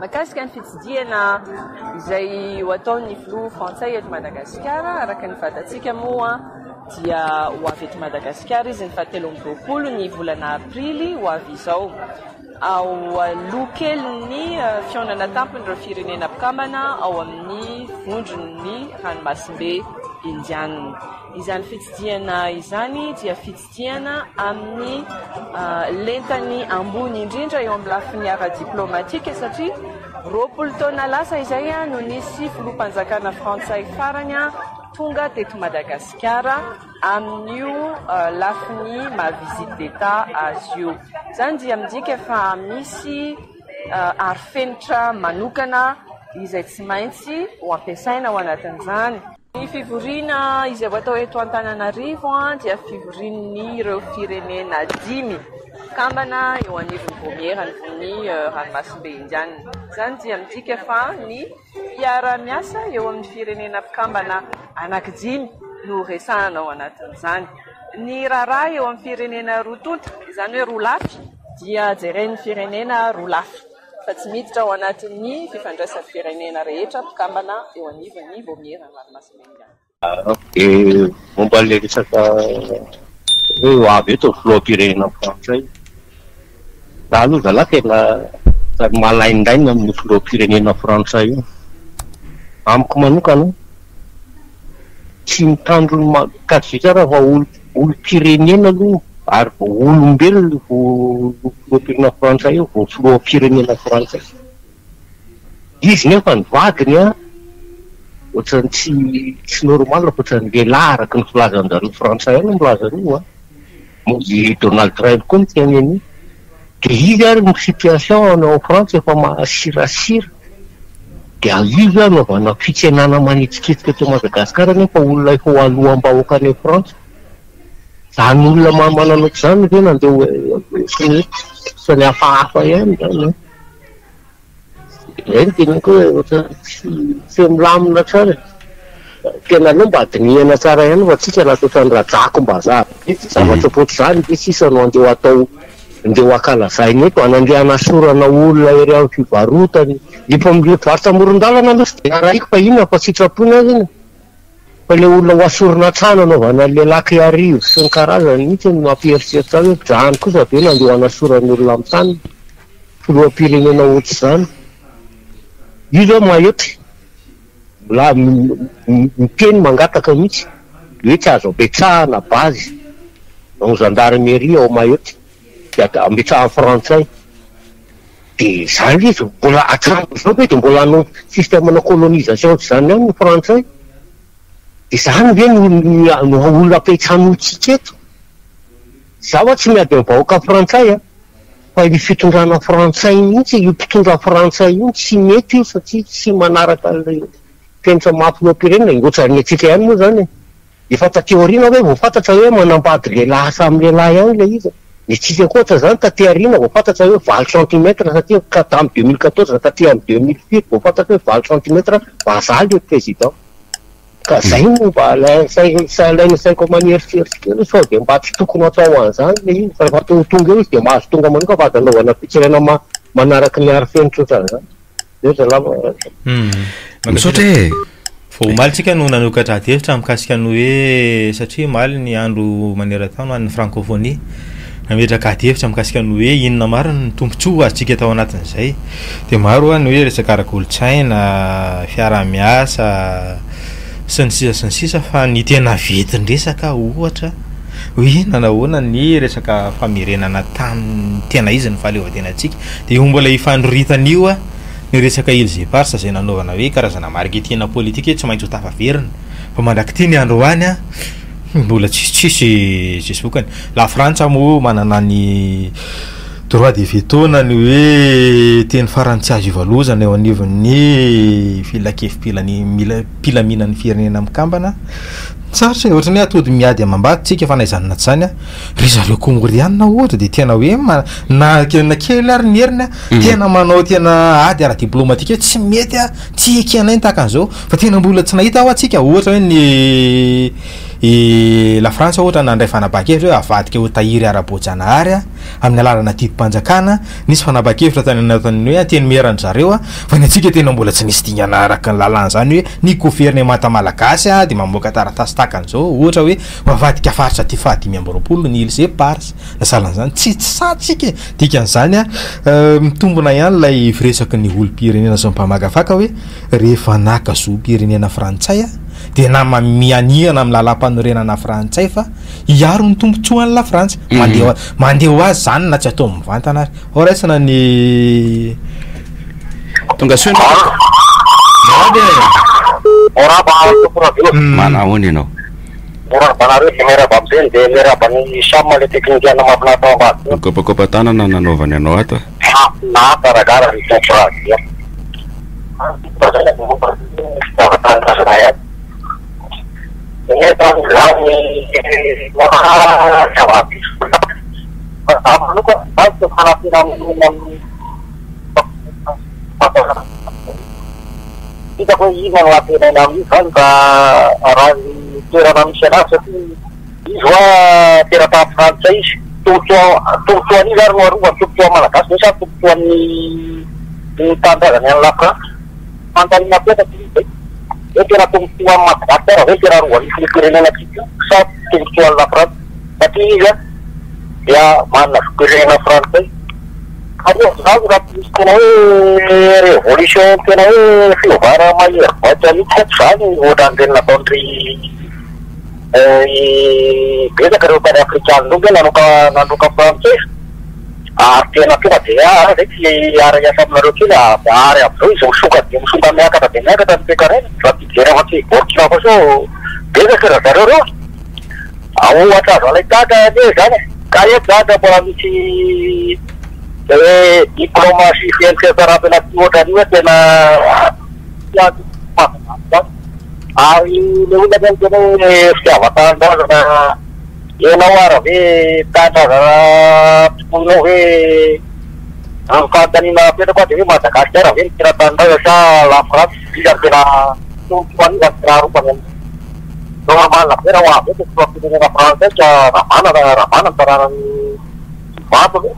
Mahakasika ny fitsidiana izay ho ataon'ny filoha frantsay eto Madagasikara, araka ny fatatsika moa dia ho avy eto Madagasikara izy ny 17 ny volana aprily ho avy izao. Ao lokelin'ny fionana tampon'ireo firenena mpikambana ao amin'ny vondron'ny ranomasimbe indianina. Izany fitsidiana izany dia fitsidiana amin'ny lentany ambony indrindra eo amin'ny lafiny ara-diplomatika satria 20 taona lasa izay no nisy filoham-panjakana frantsay farany tonga teto Madagasikara amin'io lafiny ma-visite d'État azy io. Zany dia midika fa misy arifenitra manokana izay tsy maintsy ho ampiasaina ao anatin'izany. Ny fivoriana izay atao eto Antananarivo dia fivorian'ny ireo firenena 10 kambana eo anivon'ny vomerany ny ranomasimbe indianina. Zany dia midika fa ny fiara-miasa eo amin'ny firenena mpikambana anaky 5 no resahana ao anatin'izany. Ny raharaha eo amin'ny firenena rotonta, izany hoe roalafy, dia jeren'ny firenena roalafy. Fa tsy miditra ao anatin'ny fifandraisan'ny firenena rehetra mpikambana eo anivon'ny vomerany ranomasimbe indianina. Momba le resaka hoe ho avy eto filoham-pirenena frantsay. Raha aloha zalahy tena malaindaina amin'ny filoham-pirenena frantsay io. Amiko manokana tsy mitandro mikajy raha fa olo-pirenena aloha ary olombelona filoham-pirenena frantsay io vao filoham-pirenena frantsay. Izy nefa ny vadiny ohatrany tsy normal fa ohatrany lehilahy araky ny filazanjareo frantsay any milaza io mozy Donald Trump koa miteny an'io. De izy ary ny situation ao Frantsa efa masirasira. De izy anaovana fitsenana manitsikitsika eto Madagasikara nefa olona efa ho aloam-bahoaka any Frantsa. Zany olona manana ohatr'izany ve nandeha sy ny hafahafa ihany zany. Zay ny tenako hoe tsy milamina tsara. Tena aloha mba adinihana tsara ihany fa tsika raha toetrany rajako mbazaha. Zavatra ohatr'izany de sisa no andeha atao andeha hakalazainy eto anandeha sorana olona ery amin'ny fivarotany. Efa mivarotra amoron-dalana aloha sy de arahiko fa inona fa sitrapony azy iny. Fa le olona ho asorina trano anaovana lelaky arivo sy ny karazany mihitsy no mampieritreritra hoe jahany kosa be nandeha hanasorany olona amin'ny tany. Filoham-pirenena ohatr'izany. Io zao mahety miteny mangataka mihitsy hoe tsy azo ampetsahana bazy no gendarmerie ao mahety de ampetsahan'ny frantsay. De zany izy mbola atrano zao hoe de mbola hanao systemena colonisation zany ihany ny frantsay. De zany ve no olona apetsahan'olontsika eto. Zaho tsy miady amin'ny vahoaka frantsay fa io fitondrana frantsay mihitsy io mpitondra frantsay io tsy mety io satria tsy manaraka le penitra maha-filoham-pirenena ohatrany atsika ihany moa zany. Efa taty aoriana hoe vao fantatra hoe manambady lehilahy samy lehilahy ihany le izy. Ny tsika koatra zany taty aoriana vao fantatra hoe 20 cm satria amin'ny 2014 taty amin'ny 2008 vao fantatra hoe 20 cm vazaha le président. Ka zay no mba ilainy saiko manieritseritsika sao de mba tsy tokony atao an'izany le izy fa rehefa tonga eo izy de mahazo tonga manoka fa anaovana fitserena manaraka ny arifenitra ohatrany zany. Zay zalama. Misaotra e fa omalitsika no nanokatra hevitra mikasika ny hoe satria omaly ny andro maneran-tany ny francophonie nametraka hevitra mikasika ny hoe inona marina ny tombontsoa azontsika tao anatin'izay. De maro ny hoe resaka ara-kolontsaina, fiara-miasa sy ny sisa fa ny tena vetin-dresaka ohatra hoe nanahoana ny resaka famerenana tamin'ny tena izy ny fahaleovantenantsika. De io mbola ifandroritan'io ny resaka Ilse Parsa zay nanaovana hoe karazana mariketina politika tsy maintsy ho tafaverina fa mandraky ty ny andro any mbola tsisy vokany. La Frantsa moa manana ny droit de veto na ny hoe teny farany tsy azo ivalozana eo anivon'ny filaminan'ny firenena mikambana. Sarotra ohatra ny atody miady amambaditsika fa naizanona zany ry zareo komorianina ohatra de tena hoe na kely ary ny heriny tena manao tena ady ara-diplomatika tsy mety tsy ekenay tahaka an'izao fa tena mbola tsy nahita ao atsika ohatra hoe la Frantsa ohatra nandray fanapa-kevitra hoe avadika ho tahiry ara-boajanahary amin'ny alalana tidim-panjakana, nisy fanapa-kevitra tany anatin'ny hoe teny merany zareo fa ny antsika tena mbola tsy nisy dingana araka ny lalàna zany hoe ny gouvernemanta malagasy de mamoaka taratasy takan'izao ohatra hoe avadika faritra ty fahadimy amby roapolo ny ilse pars na salan'izany tsy satsika dikan'izany mitombona ihany lay firesaky ny olo-pirenena sy mpamakafaka hoe rehefa naka zo pirenena frantsay de na mianiana amin'ny lalam-panorenana frantsay fa iaro ny tombontsoan'ny la Frantsa mandeha ho azy zany na tsy atao mivantana ary oraisana ny tonga soa manahoana ianao Banareo de miaraba am'zeny de miaraba ny samy le teknisiana mahafinaritra ambady kopakopatanana nanaovany anao ato na karakara ny temporadia hitako hoe ina no atenana amin'izany ka raha toerana misy anazy satria izy hoa tera-taty frantsay izy tombontsoany izy ary no arova tombontsoa malagasy misy ary tombontsoan'ny tandrazany any la France fantarina petaka izy hoe tena tombontsoa amin'ny Madagasikara hoe tena arovany firenena tsika sa tombontsoan'ny la France satria izy dia manana firenena frantsay ary zaho raha misy tena hoe révolution tena hoe fiovara mahery voatra mihitsy zany ohatran'ireny nataon'ry betsaka reo tany afrikany loga nanoka frantsay ary tena tonga de zay tsy ara-iasa aminareo kely ary am'izao izy misonga miakatra de miakatra ny toekarena raha tijery afatsy Burkina Faso betsaka raha zareo reo ohatra azo alay taka de zany ka eto zany mbola misy hoe diplomatie fiaintsarapenati ohatrany hoe tena ary le olona zany tena hoe fitiavan-tanindrazana enao ara hoe tandrazana tokonao hoe am'fantanina petako de hoe Madagasikara hoe tena tanindrazana sa la France izany tena tombontsoany izany tena aropany normal fe raha ho avy hoe firenena frantsay ka raha manana taranany vato hoe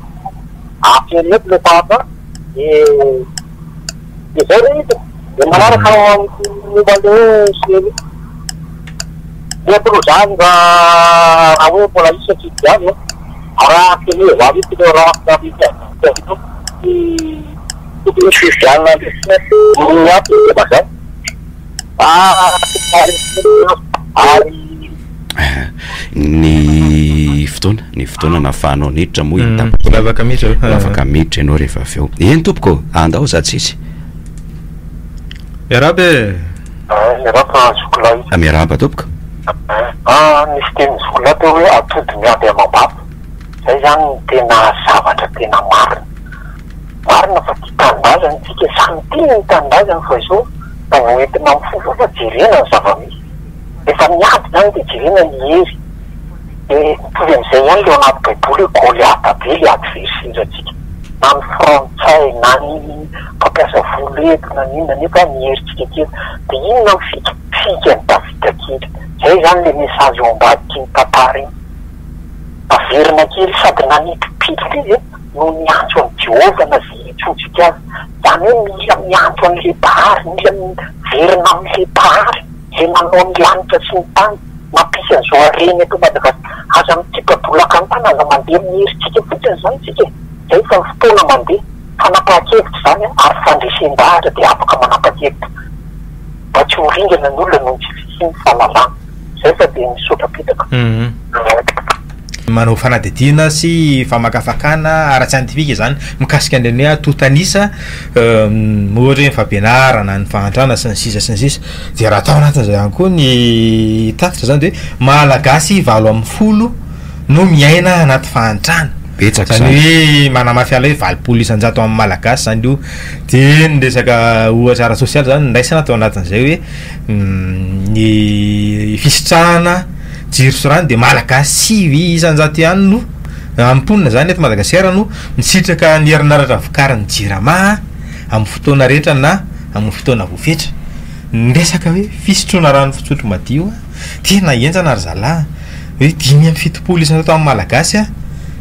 afeny eto le papa de zay re hita de manaraka momba le seny etolo zany raha hoe mbola isaky iany raha teny ho avy ity le raha tokony misy fivianana ny aty de mazany ary ny fotoana nafahanao niditra moa lavaka miditra ianao rehefa avy eo eny tompoko andao za tsisy miarabe miaraba tompoko nisy teny zola teo hoe atody miady amam-bato zay zany tena zavatra tena marina fa ty tanindrazany tsika samy tena ny tanindrazany fa izao da voentina mifofa fa jerena ny zava-misy efa miady zany de jerena ny hery de mitovy am'izay ihany leo anaty baiboly hoe Goliata be le ady verisindratsika na ny frantsay na ny mpampiasa volety na ninona nefa miherintsika kely de inona mifikany Davida kely zay zany le mesazy eo ambadiky ny tantara iny averina kely sady nanipipilika izy no miantso any Jehova na zitsontsika azy zany hoe mila miantso an'le bahary mila verina am'le bahary zay manao ny lanitra sy ny tany mampisy an'izao areny eto Madagasikara aza mitsikabolaka ny tany aza mandeha miherintsika fotsiny zany tsika zay fa fotoana mandeha fanapa-kevitra zany ary fandresen-dahatra de afaka manapa-kevitra mba tsy horingana ny olona no tsy fisiany fahalalana zay fa de misotrapitaka manao fanadidina sy famakafakana ara-tsiantifika zany mikasika an'ireny hoe totanisa ohatra hoe fampianarana ny fahantrana sy ny sisa de raha atao anatin'izay ihany koa ny tatitra zany de malagasy 80 no miaina anaty fahantrana betsaka zany hoe manamafy ala hoe 20 isan-jato amin'ny malagasy zany io de ny resaka ohatra ara-sosialy zany ndraisana atao anatin'izay hoe ny fisitrahana jiro sy rano de malagasy 5 isan-jato ihany no amponina zany eto Madagasikara no misitraka ny herinaratra vokariny jirama amin'ny fotoana rehetra na amin'ny fotoana voafetra ny resaka hoe fisitrona rano fitsotro madio tena enjana ary zalahy hoe 570 isana tao amin'ny malagasy a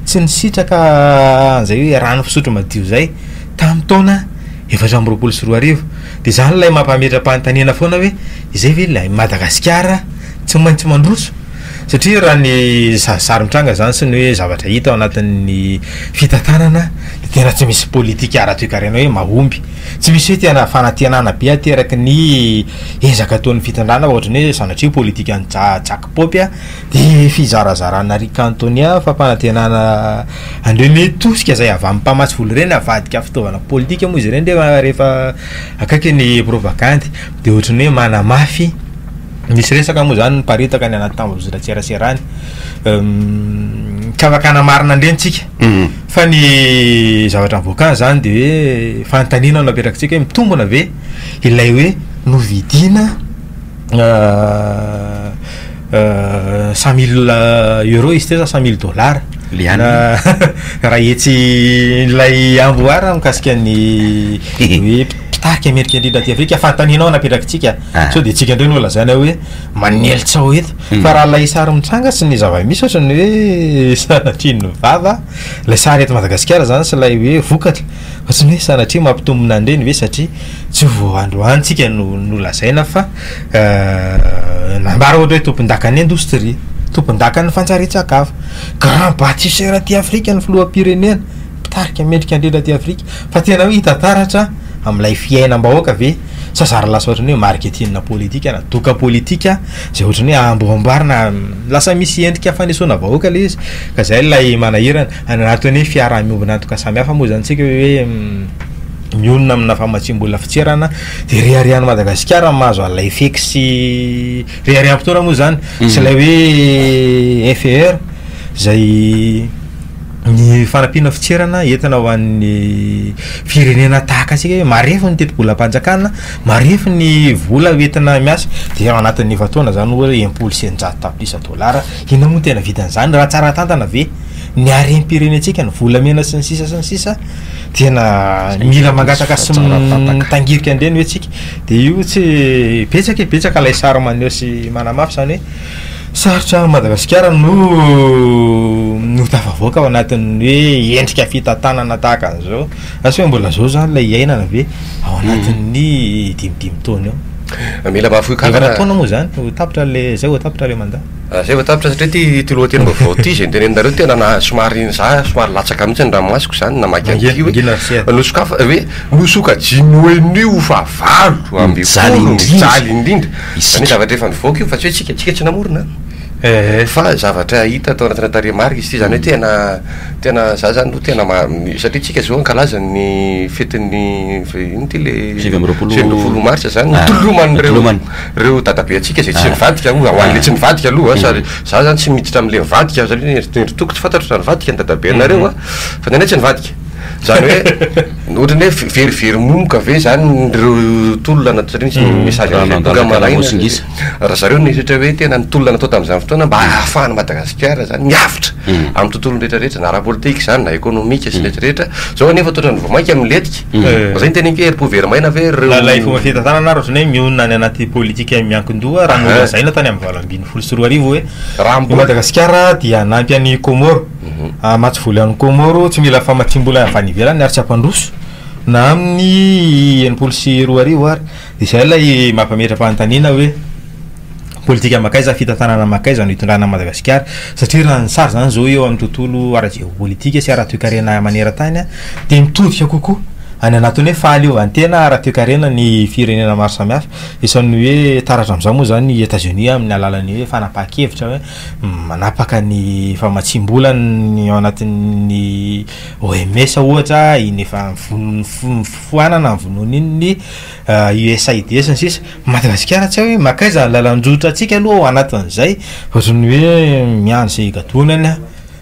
tsy nisitraka zay hoe rano fisotro madio zay tamin'ny taona 2024 de zany lay mampametra-panontaniana foana hoe izay ve lay Madagasikara tsy maintsy mandroso satria raha ny saromitranga zany sy ny hoe zavatra hita ao anatin'ny fitantanana de tena tsy misy politika ara-toekarena hoe mahomby tsy misy hoe tena fanantenana be ateraky ny ezaka ataon'ny fitondrana ohatra ny hoe sanatria politika ny Jack Pop de fizarazarana Rika Antonia fampanantenana andreo mety tosika zay avy amin'ny mpamatsy volo reny avadika fitaovana politika moa izy ireny rehefa akaiky ny propagande de ohatra ny hoe manamafy misy resaka moa zany paritaka ny anaty tambozira-tserasera kavakana marina ndrentsika fa ny zavatra mivoaka zany de hoe fanontaniana napetrakantsika hoe mitombona ve ilay hoe novidina 100,000 euro izy te za 100,000 $. Raha etsy ilay amboara mikasika ny hoe pitarika Amerika indrindra ty Afrika fantaninao napetrakantsika so de tsika ndray no lazana hoe manelitra ao eto fa raha lay sary mitranga sy ny zava-misy ohatra ny hoe sanatria ny vava lay sary eto Madagasikara zany sy lay hoe vokatra fa tsy ny hoe sanatria mampitombona andreny ve satria tsy voandroantsika no lazaina fa nambara ohatra hoe tompon-dakany indostria tompon-dakany fantsaritsakafo grand bâtisseur ty Afrika ny filoham-pirenena pitarika Amerika indrindra ty Afrika fa tena hoe hitantaratra am'ilay fiainam-bahoaka ve sazara lasa ohatra ny hoe marketing politika na doka politika zay ohatra ny hoe amboambarina lasa misy endrika fanesoana vahoaka le izy ka zay lay manahirana anatin'ny hoe fiaraha-miombina antoka samihafa moa zany tsika hoe mionona amina famatsim-bola fitserana de riarian'ny Madagasikara mahazo alay feky sy riariam-potoana moa zany sy lay hoe FR zay ny fanampiana fitserana entina ho an'ny firenena tahaka asika hoe marefo ny teti-bolam-panjakana marefo ny vola entina miasa de ao anatin'ny fataona zany hoe $1,700 ina moa tena vitan'izany raha tsara tantana ve ny arem-pirenentsika ny volamena sy ny sisa tena mila mangataka sy mitangirika andreny hoe tsika de io tsy betsaka lay sary maneho sy manamafy zany hoe sarotra Madagasikara no tafavoaka ao anatin'ny hoe endrika fitantanana tahaka an'izao asy hoe mbola zao zany lay iainana ve ao anatin'ny 5 taona eo mila mahafoikakana taona moa zany tapitra le zay tapitra le mandaa zay tapitra satria ty lohateny vaovao ty zay tenenareo tena na somary latsaka mihitsy ny ranomasiko zany namaky an'ty hoe nosokafa hoe nosokajinoen'io fa valo amby jaly indrindra zany zavatra efa nivoaka io fa tsy hoe tsika tsy namorona fa zavatra hita atao anatina tarehimarika izy ty zany hoe tena za zany no tena satria tsika zao ankalaza ny fetin'ny ino ty le 20 marsa zany toloman'reo dadabe atsika zay tsy nivadika hoan'le tsy nivadika aloha sary za zany tsy miditra am'le mivadika satria nitoko tsy fantatro ny vadika ny dadabe nareo fa nena tsy nivadika zany hoe ohatra ny hoe verivery momoka ve zany reo tolona natao satria nisy message tonga malaina raha zareo ny satria hoe tena ny tolona natao tamin'izany fotoana mba ahafahana Madagasikara zany miavitra amin'ny tontolo rehetrarehetra na ara-politika zany na ekonomika sy rehetrarehetra zao nefa totra ny voamaiky amin'ny letika zay ny tena hoe erpoverymaina ve lay fomba fitantanana ohatra ny hoe mionona any anaty politika miankin-doha raha nolazaina tany amin'ny 2024 hoe raha Madagasikara dia nampy an'ny Comore matsy voly an'ny Comore tsy mila famatsim-bola avy ivelany ary tsy ampandroso na amin'ny 2024 ary de zay lay mampametra-panontaniana hoe politika makaiza fitantanana makaiza no hitondrana Madagasikara satria raha ny sary zany zao eo amin'ny tontolo ara-geopolitika sy ara-toekarena maneran-tany de mitodika kokoa any anatin'ny hoe fahaleovantena ara-toekarena ny firenena maro samihafa isan'ny hoe taratra am'izao moa zany ny États-Unis amin'ny alalan'ny hoe fanapakevitra hoe manapaka ny famatsim-bola ny ao anatin'ny OMS ohatra iny efa foanana vonoana iny ny USAID sy ny sisa Madagasikara tsy hoe makaiza lalanjotra atsika aloha ao anatin'izay ohatrany hoe miandro zay gatonany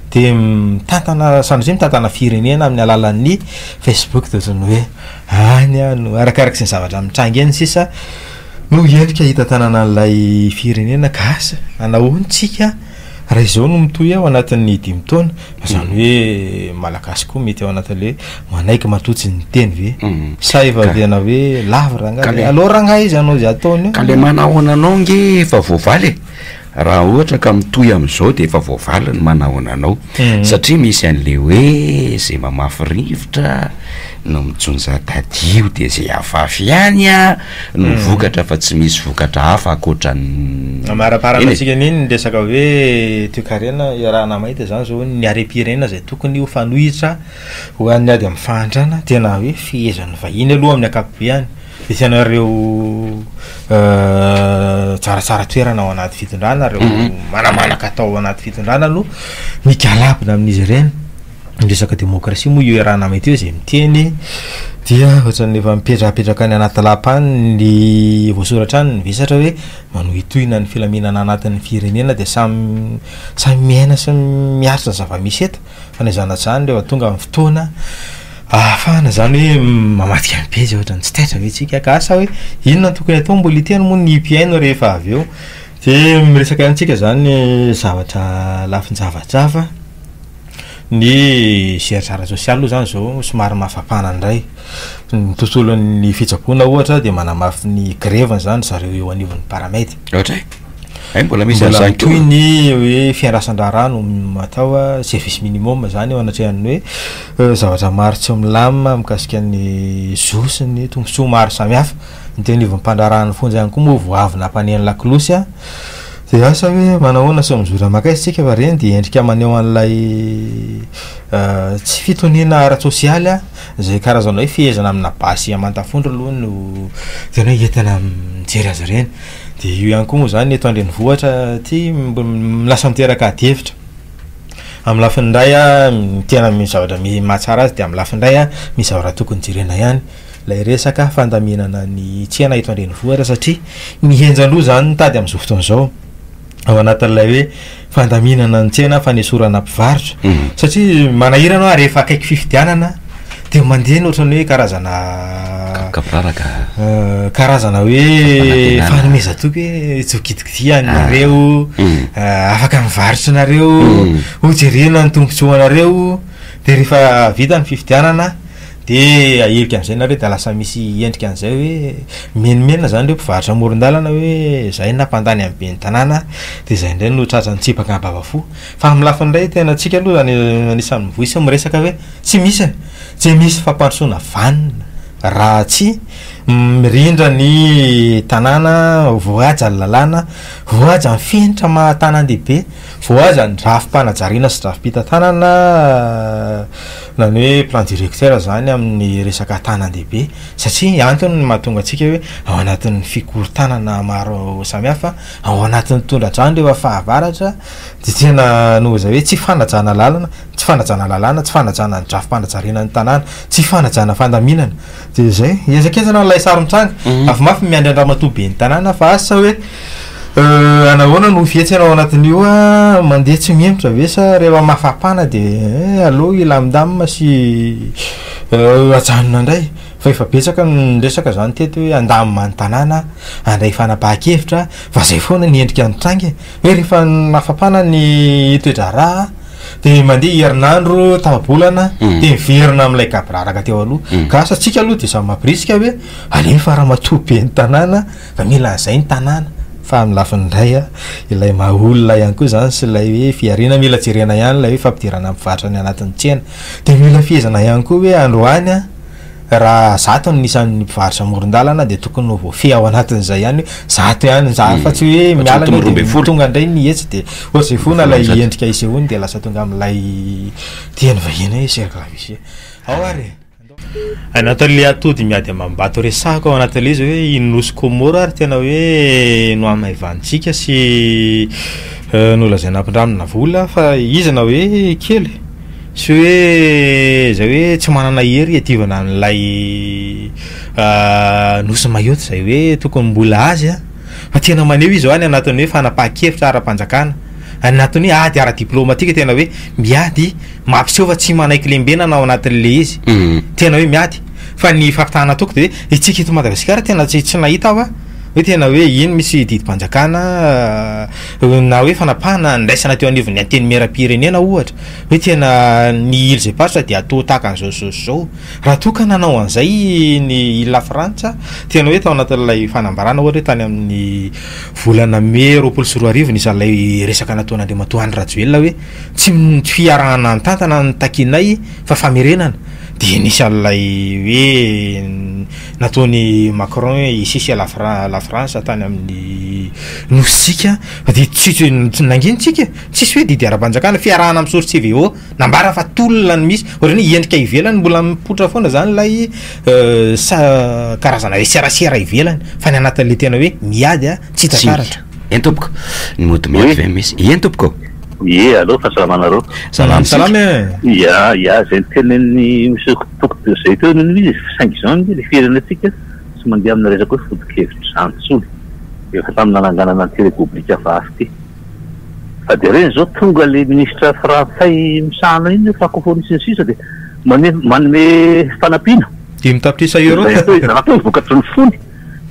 de mitantana sanatria mitantana firenena amin'ny alalan'ny Facebook totrany hoe any no arakaraka sy ny zavatra mitrangy eny sisa no endrika hitantanana an'ilay firenena kasa anahoantsika raha izao no mitoy ao anatin'ny 5 taona zany hoe malagasy koa mety ao anatin'le manaiky matotsy ny teny ve sa efa tena hoe lavy ranga allo ranga izy anao zay ataony ka le manahoana anao nge efa voavaly raha ohatra ka mitoy am'izao de efa voavalany manaonanao satria misy an'le hoe zay mamafy rivotra no mijonja tadio de zay afafy ihany a no vokatra fa tsy misy vokatra hafa akoatranymaraparanatsika niny ndresaka hoe toekarena iarahana mahita zany zao ny arem-pirenena zay tokony ho fanohitra ho any ady amin'ny fahantrana tena hoe fihezany vahiny aloha amin'ny akapobeany de tianareo tsaratsara toerana ao anaty fitondrana reo manamanaka atao ao anaty fitondrana no mikalabina amin'izy ireny resaka demokrasia moa io iarahana mahita io zay miteny dia ohatrany efa mipetrapetraka any anaty lapany ny voasoratra any ny visatra hoe mano hitohina ny filaminana anatin'ny firenena de samy miaina sy miaritra zava-misy eto fa nazanatrany rehefa tonga amin'ny fotoana ahafahana zany hoe mamatika mibe zay ohatrany tsy taitra hoe tsika ka asa hoe inona tokony atao mbola iteny moa ny mpiaino rehefa avy eo de miresaka antsika zany zavatra lafin-javajava ny seritsara sosialy aloha zany zao somary mafapana ndray ny tontolon'ny fitsaboana ohatra de manamafy ny grevany zany zareo eo anivon'ny paramètre mbola misy an'izany toy ny hoe fiandrasan-draha rano atao service minimum zany eo anatrehan'ny hoe zavatra maro tsy milamina mikasika ny zosiny tombontsoa maro samihafa ny tena anivon'ny mpandrarahany fonjy ihany koa moa voavina ampanen'ny lakolosy a de asa hoe manahoana sy mizora makaisitsika fa reny de endrika maneho an'ilay tsy fitonena ara-sosialy a zay karazana hoe fihezana amina basy amantafondro aloha no tena hoe entana mijery azy reny de io ihany koa moa zany eto andrenivohitra ty milasa miteraka adevitra amin'ny lafiny ndray a tena misy zavatra mahatsara azy de amin'ny lafiny ndray a misy zavatra tokony jerena ihany lay resaka fandaminana ny tsena eto andrenivohitra satria mihenjandroa zany nitady am'izao fotoana zao ao anatin'ilay hoe fandaminana ny tsena fanesorana mpivarotra satria manahirana rehefa akaiky fifidianana de mandeha ohatrany hoe karazana hoe fanomezatoky hoe jokidikidianareo afaka mivarotra nareo hojerena ny tombontsoanareo de rehefa vita ny fifidianana de aherika an'izay nareo de lasa misy endrika an'izay hoe menimenina zany reo mpivarotra amoron-dalana hoe zay nampandany amin'ny be ny tanàna de zay indray no tratrany tsipaka abavafo fa amin'ny lafiny ndray tena atsika aloha zany anisan'ny mivoisa miresaka hoe tsy misy fampandrosoana vanina raha tsy mirindra ny tanàna voaja ny lalàna voaja ny finitra mahatanan-dehibe voaja ny drafim-panajariana sy drafim-pitantanana nany hoe plan directeur zany amin'ny resaka tanan-dehibe satria antony ny mahatonga atsika hoe ao anatin'ny fikorontanana maro samihafa ao anatin'ny tondradrano rehefa fahavaratra de tena noho zay hoe tsy fanajana lalana tsy fanajana lalàna tsy fanajana ny drafim-panajariana ny tanàna tsy fanajana fandaminana de zay ezakezana n'lay sary mitranga avy mafy miandry andramatobe ny tanàna fa asa hoe anahoana no fietsy anao anatin'io a mandeha tsy miemotra ve sa rehefa mafapana de aloha ilamindamina sy ajanona indray fa efa betsaka nresaka zany teto hoe andamina ny tanàna andray fanapahan-kevitra fa zay foana ny endrika nytrangy hoe rehefa mafapana ny toedra raha de mandeha herinandro tapabolana de miverina amin'ilay gabraraka teo aloha ka asatsika aloha de samy mampirisika hoe alefa raha matobe ny tanàna fa mila an'izay ny tanàna fa amin'ny lafiny ndray a ilay mahaolona ihany koa zany sy lay hoe fiarina mila jerena ihany lay hoe fampidirana mivarotra ny anatin'ny tsena de mila fihezana ihany koa hoe androany a raha zato ny nisan'ny mpivarotra amoron-dalana de tokony voafehy ao anatin'izay ihany hoe zato ihany za fa tsy hoe mialana tonga indray nihetsy de ohatsy fona lay endrika isehony de lasa tonga amin'ilay tiany vahiny hoe cercle-vicieux ao ary anatin'le atody miady amambato resahako ao anatin'le izy hoe inosy komoro ary tena hoe no amaivantsika sy nolazay nampindramina vola fa izy na hoe kely sy hoe zay hoe tsy manana hery ativana n'lay nosy mayoty zay hoe tokony mbola azy a fa tena maneho izy any anatin'ny hoe fanapahan-kevitra ara-panjakana anatin'ny hoe ady ara-diplomatika tena hoe miady mampiseho fa tsy manaiky lembenana ao anatin'le izy tena hoe miady fa ny fampitahana toko de itsika eto Madagasikara tena tsy nahita aho hoe tena hoe iny misy didim-panjakana na hoe fanapahana ndraisana teo anivon'ny anteny mera-pirenena ohatra hoe tena ny ily zay paritra dia atao tahaka an'izao raha toa ka nanao an'izay ny ila frantsa tena hoe tao anatin'ilay fanambarana ohatra hoe tany amin'ny volana mai 2024 nisan'ilay resaka nataon'Andriamatoa Andry Rajoelina hoe tsy fiarahana an-tantana ny takinay fa famerenana dia nisy an'ilay hoe nataony Macron isisy la France tany amin'ny nositsika dia tsy nanginitsika tsisy hoe didy ara-panjakana fiarahana amin'ny source CVO nambara fa tolona ny misy ohatra ny endrika ivelany mbola mipotra foana zany lay karazana hoe serasera ivelany fa ny anatin'le tena hoe miady tsy takaratra en tompoko ny mody miady ve misy en tompoko allo fahasalamana salama zay tenen'ny misy toko zay teo ny saingy zany le firenetsika tsy mandeha amina resaka hoe foto-kevitra zany tsony efa tamin'ny nananganana ny télépublique vavy ty fa de reny zao tonga le ministre frantsay misahana iny francophonie sy ny sisa de manome fanampiana dia mitapitrisa euro raha vokatry ny fony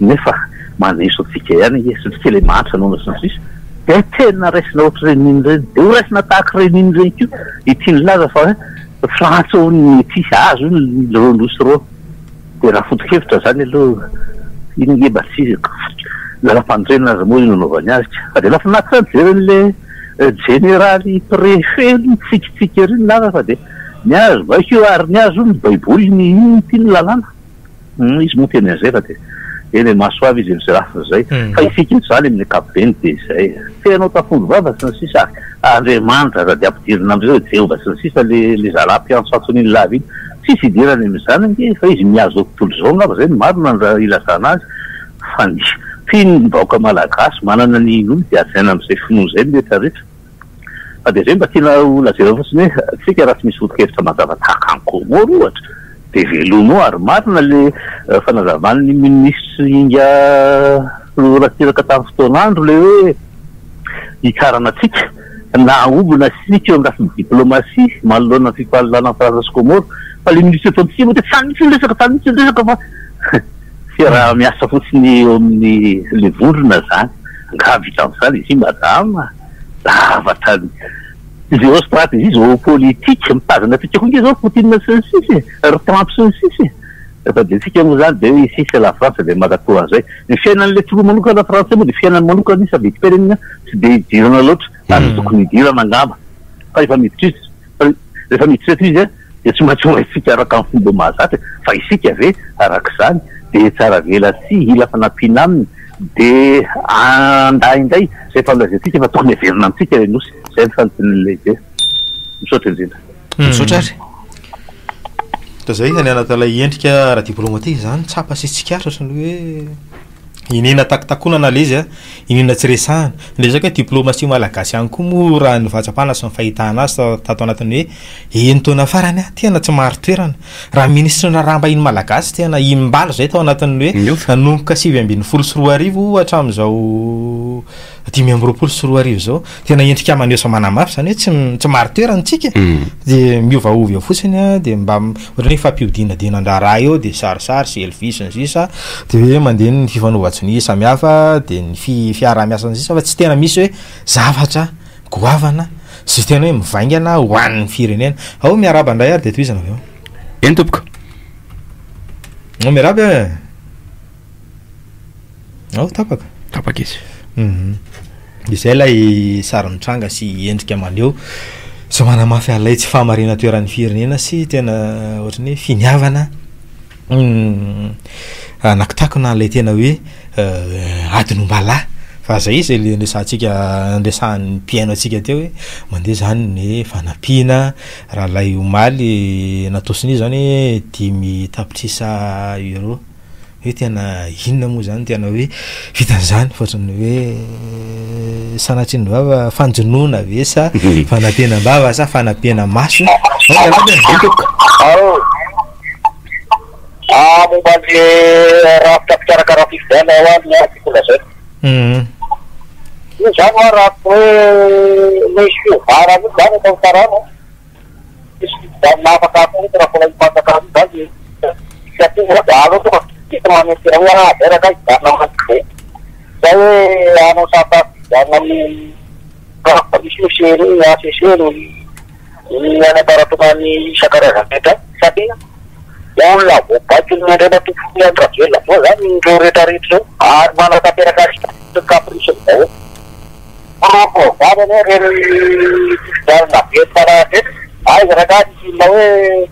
nefa maneso atsika ihany sy tsy le mantra nona sy ny sisa de tena raisina ohatra reniny reny de ho raisina tahaka reniny reny kio itiany laza fa frantsa ny ty azo ny rondosy ro de raha foto-kevitra zany aloha iny ngeba tsy lalam-pandrenina azy moa ino anaovany azy fa de lafa naty zany jeren'le généraly préfet tsikitsika reny laza fa de niazo bakeo ary niazo ny baiboly ny iny tiany lalàna izy moa teny an'izay fa de eny masoavy izy am'zay rafa zay fa isika zany amin'ny ankapobeny de zay tenao tafongo vava sy ny sisa Andriamanitra raha de ampidirina am'izay Jehova sy ny sisa le zalapy ansatson'iny lavy iny tsisy idirany am'izany nge fa izy miazo tontolo zao ngava zay ny marina nra ilazana azy fa ny finy ny vahoaka malagasy manana ny iny olo de azaina am'izay finoa zay mety rehetra fa de zay mba tiana lazera fotsiny hoe tsika raha tsy misy foto-kevitra mazava tahaka any Komoro ohatra de velomo ary marina le fanazavany ministre inga ratiraka tamin'ny fotoan'andro le hoe hikarana atsika na ombona sika eo amin'ny rafin'ny diplomatie manoloana fifahalalana Frantsa sy Komoro fa le ministre eto antsika moa de tany mitsy resaka fa fa raha miasa fotsiny eo amin'ny le vondrona zany nga vita amin'izany izy madama lavatany zao stratégie zao politique mitazana atsika koa nge zao Poutine sy ny sisy Trump sy ny sisy fa de tsika moa zany de hoe sisy la France de mankatoa an'izay ny fiainan'le tolo manokana Français moa de fiainany manokana izy sady iperenina tsy de idirana loatra ary tokony idirana angamba fa efa miditra izy rehefa miditra eto izy de tsy maintsy hoaitsika araka amin'ny fomba mahazatra fa isika ve arak'izany de tsara vela sy ila fanampiana aminy de andaindray zay falazatsika fa tokony averina amitsika le nosy zay ny fanotin'lehibe misaotra indrindra misaotra ary da zay any anatin'ilay endrika raha diplomatika zany tsapa sy tsikaritra ohatrany hoe inena takotakonana le izy inena tsy resahana resaka diplomatie malagasy ihany koa moa raha ny vatsapana sy ny fahitana azy tato anatiny hoe eny taona farany tena tsy maro toerana raha ministre na ramba iny malagasy tena imbalo zay tao anatiny hoe nanomboka 7.20 sy 4 hatramin'izao 5.20 sy 4 zao tena endrika maneso manamafy zany hoe tsy maro toerana tsika de miovaovy eo fotsiny de mba ohatra hoe fampiodinadinandraha raha eo de sarisary sy elvis ny sisa de hoe mandeha ny fifanovatsony samihafa de ny fiarah-miasa ny sisa fa tsy tena misy hoe zavatra goavana sy tena hoe mivaingana hoan'ny firenena ao miaraba ndray ary de toizana avy eo eny tompoko ao miaraba ao tapaka izy de zay lay sary mitranga sy endrika maneo so manamafy alay tsy fahamarina toeran'ny firenena sy tena ohatrany hoe finiavana anakitakona lay tena hoe adinombala fa zay izy le ndesantsika ndesahan'ny mpiaino atsika teo hoe mandeha zany ny fanampiana raha lay omaly natosiny izy zany hoe 10 euro hoe tena inona moa zany tena hoe vitan'izany fotrany hoe sanatriny bava fanjonoana ve sa fanampiana bava sa fanampiana maso momba le raha fitapikaraka fivana ao any artikla zay io zany a raha hoe misy fiovara io zany atao karana misy zany nafaka ato raha kola ipantakany zany fiatovana alo tonga kita manetira hoe eraka izana maty Saya anu sahabat jangan diskusi ini ada para tukani sekarang kita tapi yang lah bupati ada batu yang terakhir lah kan dari itu mana tapi ada dekat itu ada dari dan nak para itu ay mereka di bawah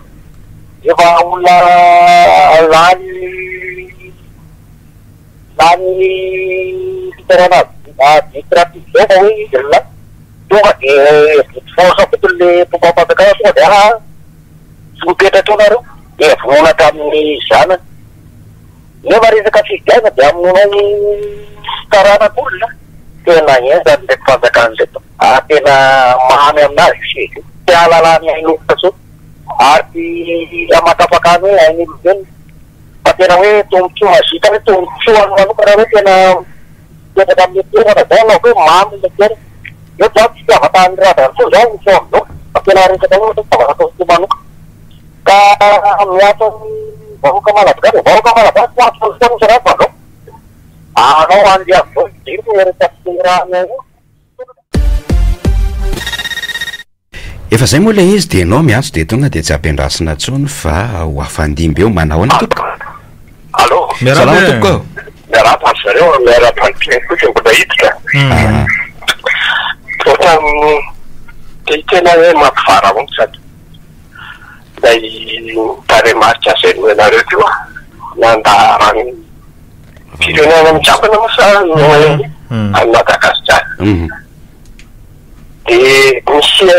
ya baula lani terana dikrat itu ini jelas tuh força betul papa bekas sudah sudah itu baru ya semua kami sana ini baru sekali kan jam mulai karena pula kenanya dan dekat itu akhirnya maham yang sih jalannya ini tersebut arti mata pakane ini mungkin pakai tungcu masih tapi tungcu anu karena kena dia dalam itu ada kalau ke mam betul yo tak bisa patandra dan sudah so pakai lari ke dalam untuk apa tu manuk ka amliaton baru kemana pas sudah apa no dia itu yang terkiranya efa zay moa ilay izy de anao miantso de tonga de tsy ampiandrasina tsony fa ho afandimby eo manao any tompoko allo salama tompoko miarapa zareo miarapa kosa mbola hiditra tena hoe mampivara avao sady lay taremarika zay noenareo teo nandarany firenena mitsapana masa any Madagasikara de misy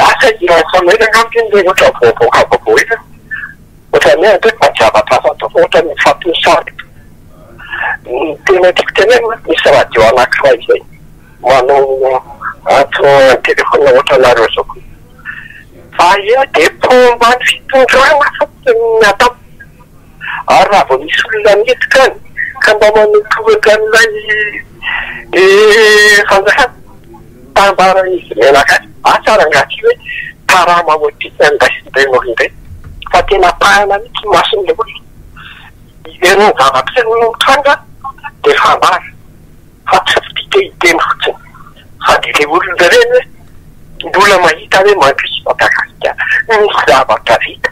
asa iransamena ngamtiny ohatra vovoka ohatra ny atao mazavatra fantao ohatra ny fampiasary tena tiako tenena misy radio anankiray zay manao ato telefona ohatra nareo zao fa ia de pomba ny fitondrana fatnatao ary raha vao misy olona midika any ka mba manotoaka an'ilay fanjahana tambara izy menaka tsara ngaty hoe tarama motika ndaisindrayn'olondray fa tena pahana mitsy mason'le olona ireny zava-pisany tranga de fambara fa tsy fitite iteny fotsiny sady le olona reny hoe mbola mahita hoe mandrisy Madagasikara misy zavatra vita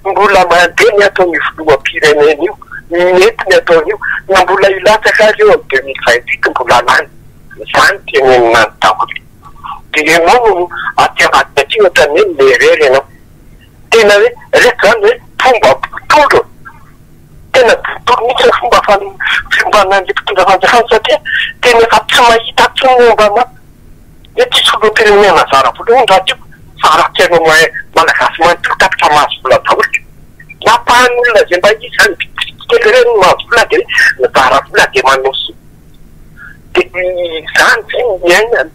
mbola mandeha ny ataony filoham-pirenena io mety ny ataon'io na mbola ilatsaka azy eo amin'ny 2028 mbola lany zany tenenina ny daholo de ianao atiavatina ty ohatrany hoe lerery ianao tena hoe reto zany hoe fomba botolo tena botolo mihitsy ny fomba nanle mpitondra fanjakana satria tena efa tsy mahita tsy momba ma hoe tsy soloam-pirenena zara voalohany raha tio fa raha tianao malagasy manontolo tapitra mahazo vola daholo napahan'olona zay mba izy zany bitikely reny mahazo vola de hoe mizara vola de manoso de zany zay miainana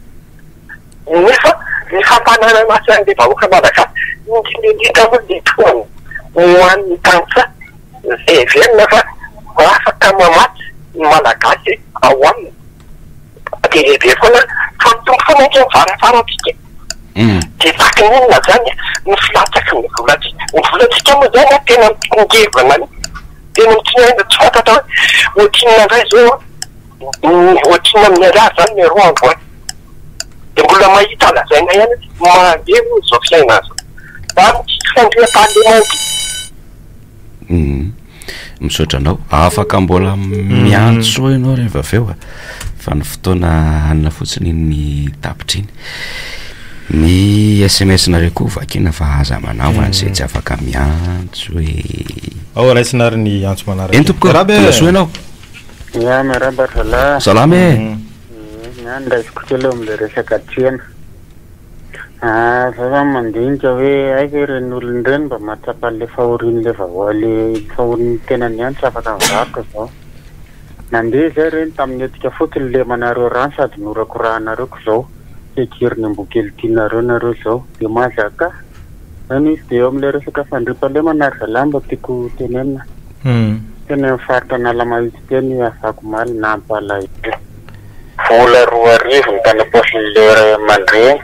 nefa ny fampanana masy an'le vahoaka malagasy indrindrindrindra moa le toany hoan'ny tansa zay velona fa afaka mamatsy ny malagasy ao aminy de lehibe foana famitombo foana ohatra mivarafaratsika de vakin'olona zany ny filatsaky ny volatsika moa zany tena mitongevana ny tena mitinaina tsy fantatra hoe ohatrina ndray zao ohatrina amin'ny alahy zany ny roa andro any de mbola mahita lazaina ihany mandeha moa zao fiaina azy fa fandria-pahalemana misaotra anao afaka mbola miantso ianao rehefa aveo fa ny fotoana anina fotsiny ny tapitra iny ny SMS nareo koa vakina fa aza manao an'izay tsy afaka miantso hoe ao raisinary ny antso manaraka eny tompoko raso ianao ya miarabasala salama e nyandraisiko kely eo am'le resaka triana fa mandinika hoe aika reny olony reny mba mahatsapa an'le fahorian'le vaovao le fahoriny tena ny antso afaka mivaroka zao nandeha zay reny tamin'ny etika fotony le manareo rano sady norakorahanareko zao ekiriny ambokely tianareo nareo zao de mazaka zany izy de eo am'le resaka fandripa-le manaraka lamba tiako tenenina tena mifaritra analamahitsy teny afako maly nampalay vola 2 arivo ny tany posin'le ray aman-dreny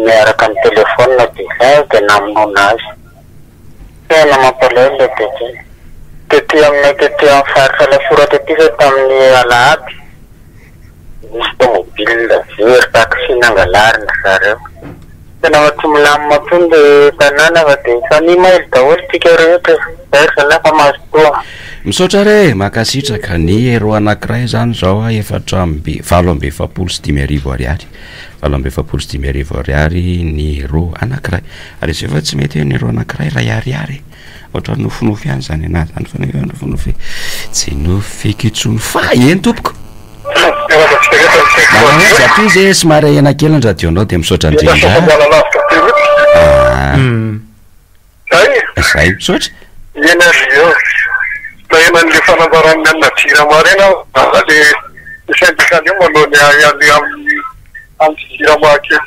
miaraka amin'ny telefona de zay de namonona azy tena mampalay le tety aminay tety amin'ny faritra la soratra ty zay tamin'ny alahady misy tomobile very taxi nangalarina zareo tena tsy milamina toy le tanàna fa dia fanimay daholo tika rehetra zay zany fa mahazo toa misaotra re makasitraka ny ero anankiray zany zao a 7,750 ny ero anankiray ary izy efa tsy mety hoe ny ero anankiray ray ariary ohatra nofinofy ihany zany anazy zany fa nofinofy tsy nofekitsony fa eny tompoko satria izy somary ena-kely ny radionao dia misaotra indrindra zay misaotra enan'le fanambarany anina jirama reny aho le isandikany io manoloany amin'ny jirama kely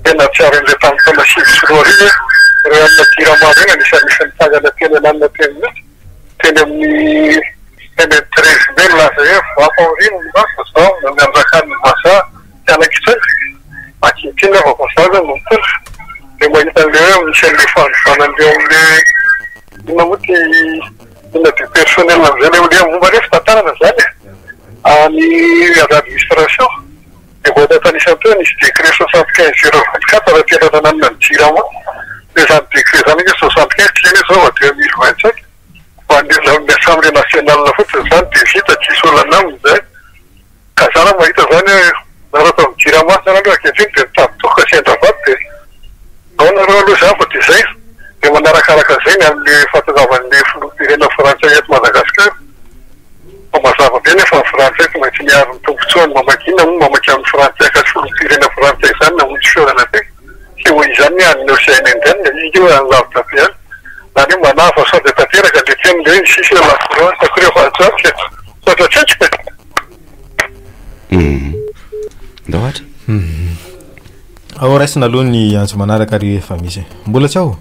tena tsiarin'le tamin'ny taona sivy sy roa reny reo anina jirama reny anisan'isany tangana teny ananina teny mihitsy teny amin'ny teny 13 mely laza hoe vafaorino ny masa zao na miandrakan'ny masa tianakitsany akintina vavazazany no mitondra dia mahita an'le hoe misy an'le fanovanan'leo amin'le ina moa ty ina de personnel am'izay le ole momba rehefa tantanana zany any administration dia vao tatanisan'ny teo nisy décret 75/024 raha tena nananina ny jirama dia zany décret zany hoe 75 tleny zao a 2025 fa ny assemblée nationale fotsiny zany dia vita tsisy olana aminy zay ka zany mahita zany hoe narata amin'ny jirama zany aloha akehitriny dia mitapitoka sendravady dia ao nareo aloha zany fa dia zay dia manarakaraka zay ny amin'le fatazavaan'le filoham-pirenena frantsay eto Madagasikara fa mazava be nefa ny frantsay tsy maintsy miaro ny tombotsoany mamakina moa mamaky amin'ny frantsay ka filoham-pirenena frantsay zany namonjy fiorana be sy ho izany ny any Océan-Indien io any lavitra be any zany hoe manava sao dia tanteraka le teny le sisy la France akory fahatsatsa satratsetsika ndao ohatra ao raisina aloha ny antso manaraka ary efa misy mbola tsy aho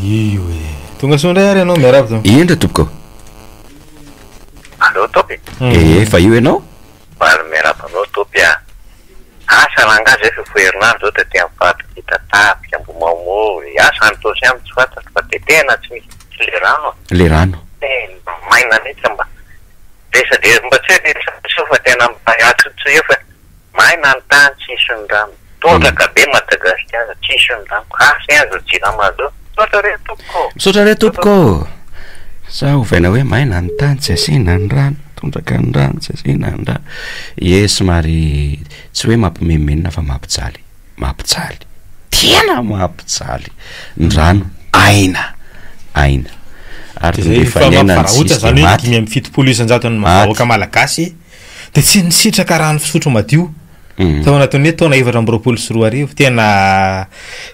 io e tonga sondray ary ianao miarava indra tompoko allo topy fa io ianao maro miaravanao topy a asa rangazy efa foherinandro zao dia tia mifahatokita tapika mbo mamory asa anytosy aminy tsy fantatro fa dia tena tsy misy le rano le rano maina netsy mba resa de mba tsy hoe fa tena atsotso eo fa maina ny tany tsisy ny rano tondraka be Madagasikara tsisy ny rano asa azo jirama zao misaotra re tompoko sa hovaina hoe maina ny tany tsy asina ny rano tondraka ny rano tsy asina ny rano somary tsy hoe mampimemenina fa mampijaly tena mampijaly ny rano aina ary faraotra zany hoe 570 mavahoaka malagasy dia tsy nisitraka rano fisotro madio tao anatin'ny hoe taona 2024 tena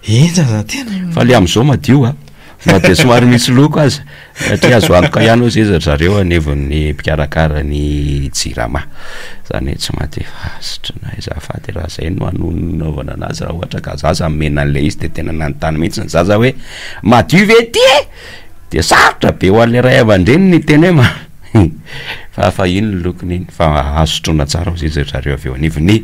inja zany tena fa le am'izao madio a fa dia somary misy loko azy satria azo antoka ihany hoe zay zareo anevon'ny mpikarakara ny jirama zany hoe tsy mate fasitrana izafady raha zay no anonaovana anazy raha ohatra ka zaza mena an'le izy dia tena nanontany mihitsy ny zaza hoe madio ve ty e dia sarotra be ho an'le ray aman-dreny ny teny hoe fa ino ny lokony iny fa azotrona tsara zay zareo avy eo anivony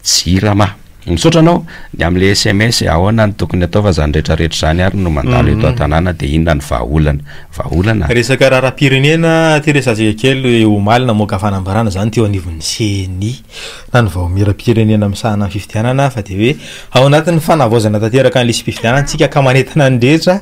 jirama misaotra anao ny amin'le SMS ahoana ny tokony atao fa zany rehetrarehetra zany ary no mandalo eto an-tanàna dia inona ny vahaolana resaka raharam-pirenena ty resazika kely omaly namoaka fanambarana zany teo anivon'ny CNI na ny vahomiram-pirenena misahana fifidianana fa dia hoe ao anatin'ny fanavaozana tanteraka ny lisy fifidianana tsika ka manetana ny rehetra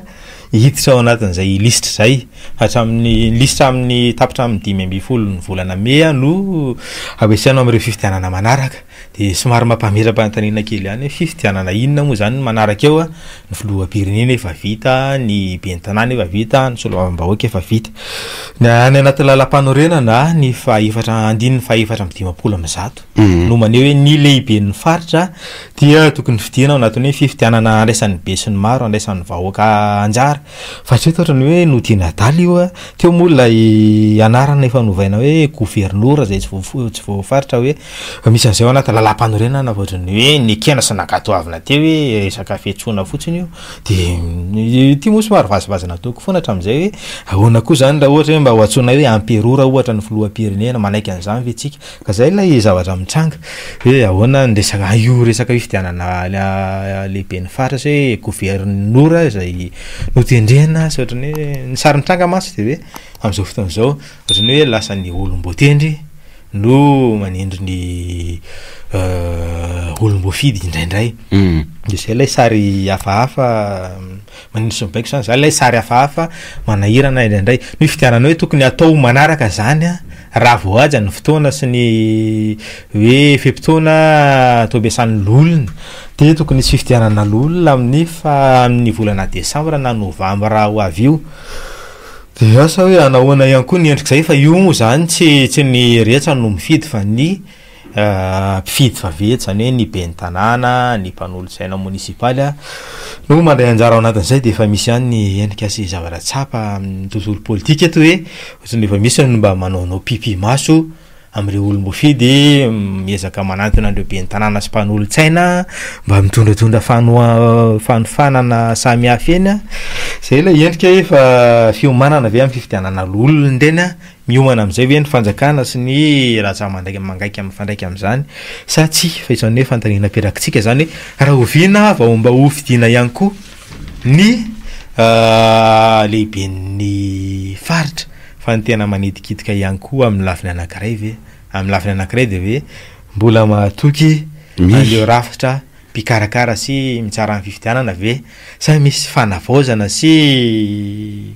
hiditra ao anatin'izay listre zay hatramin'ny listre amin'ny tapitra amin'ny 5 ny volana mea no ampiasainao amin'ireo fifidianana manaraka dia somary mampameram-panontaniana kely ihany hoe fifidianana inona moa zany manaraka eo a ny filoham-pirenena efa vita ny ben'ny tanàna efa vita ny soloam-bahoaka efa vita ny anaty lalam-panorenana ny andininy fahaefatra amby 50 amby 100 no maneho hoe ny lehiben'ny faritra dia tokony fidina ao anatin'ny hoe fifidianana andraisan'ny be sy ny maro andraisan'ny vahoaka anjara fa tsy hoe totrany hoe no tiana adaly io a teo mola anarana efa novaina hoe gouvernora zay tsy voafaritra hoe misy an'izay ao anaty lalam-panorenana ohatrany hoe ny kena sy nakatoavina teo hoe resaka fiantsoana fotsiny io dia ty moa somary vazivazana toko foana hatramin'izay hoe ahoana koa zany raha ohatra hoe mba ho antsoina hoe amperora ohatra ny filoham-pirenena manaiky an'izany ve tsika ka zay ilay zavatra mitranga hoe ahoana ny resaka io resaka fifidianana lehiben'ny faritra sy hoe gouvernora zay notendrena sy ohatrany hoe ny sary mitranga masy dia hoe amin'izao fotoana izao ohatrany hoe lasa ny olom-boatendry no manindry ny olom-boafidy indraindray de zay lay sary hafahafa manindry sy mibaiko zany zay lay sary hafahafa manahirana indraindray no fitianana hoe tokony atao manaraka zany a raha voaja ny fotoana sy ny hoe fempotoana atao ampiasan'ny lolona de tokony tsy fitianana lolona amin'ny volana desambra na novambra ho avy io de asa hoe anahoana ihany koa ny endrika zay fa io moa zany tsy ny rehetra no mifidy fa ny mpifidy favety zany hoe ny ben'ny tanàna ny mpanolotsaina munisipaly no mandray anjara ao anatin'izay de efa misy ihany ny endrika sy zavatra tsapa amin'ny tontolo politika eto hoe ohatrany efa misy ny mba manaonao pipi maso am'ireo olom-boafidy miezaka manantona andreo ben'ny tanàna sy mpanolotsaina mba mitondratondra fanofanana samy hafa eny a zay la endrika efa fiomanana avy amin'ny fifitianana lolona ndreny miomana am'izay hoe ny fanjakana sy ny raha mangaiky am'fandraiky am'izany sa tsy fa isany hoe fantanina perakitsika zany raha oviana va mba hofidiana ihany koa ny lehiben'ny faritra fa ny tena manetikitika ihany koa amin'ny lafiny anankiray ve amin'ny lafiny anankiray de hoe mbola mahatoky aleo rafitra mpikarakara sy mitsara amin'ny fifitianana ve sa misy fanavaozana sy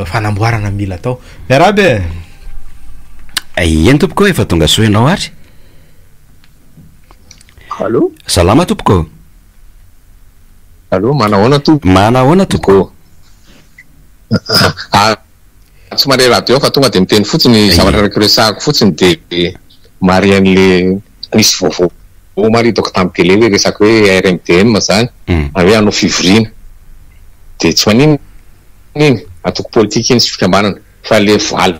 fanamboarana mila atao miarabe eny tompoko efa tonga soenao ary allo salama tompoko allo manahoana tompoko tsy mare radio fa tonga de miteny fotsiny zavatra raiky resahako fotsiny de mari an'le nisy vaovao maritako tamin'ny tele hoe resaka hoe RMDM zany hoe anao fivoriana de tsy manino iny atoko politika iny sy fikambanana fa le valy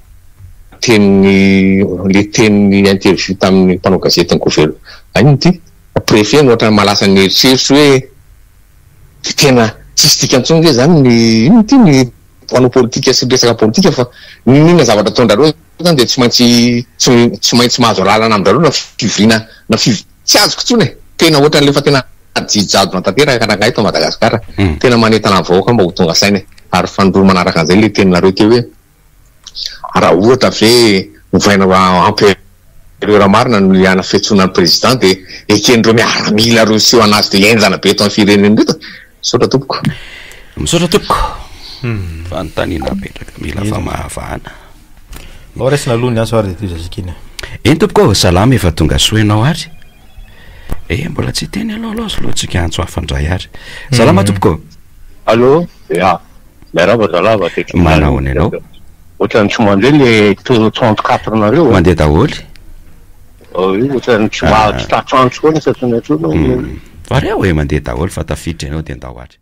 le tenin'ny interview tamin'ny mpanao gazety ny governo aniny ty préfet no ohatra malasa ny eritseritsy hoe tena tsisy dikantsony zay zany ny ino ty ny mpanao politika sy resaka politika fa ninona zavatra ataondrareo zany de tsy maintsy mahazo lalana amindrareo na fivoriana na tsy azoko tsony tena ohatra lefa tena jijado natanteraka karaka eto Madagasikara tena manetana vahoaka mba ho tonga saina ary fanindro manaraka an'izay le teninareo teo hoe raha ohatra ve novaina amperiora marina no iana fiantsonan'ny président de eken'ireo miaramila reo seho anazy de enjana be eto amin'ny fireneny reto misaotra tompoko fanontaniana apetraka mila famahafahana resina aloha ny aso ary de toy zazakiny eny tompoko salama efa tonga soenao ary mbola tsy teny aloha lohatsika antso hafandray ary salama tompoko allo miaraba zalava manahony anao ohatrany tsy mandeha le 34 nareo mandeha daholy ohatrany tsy mahazo tatrantso koa ny satsony atsona areo hoe mandeha daholy fa tafiditra ianao de andao ary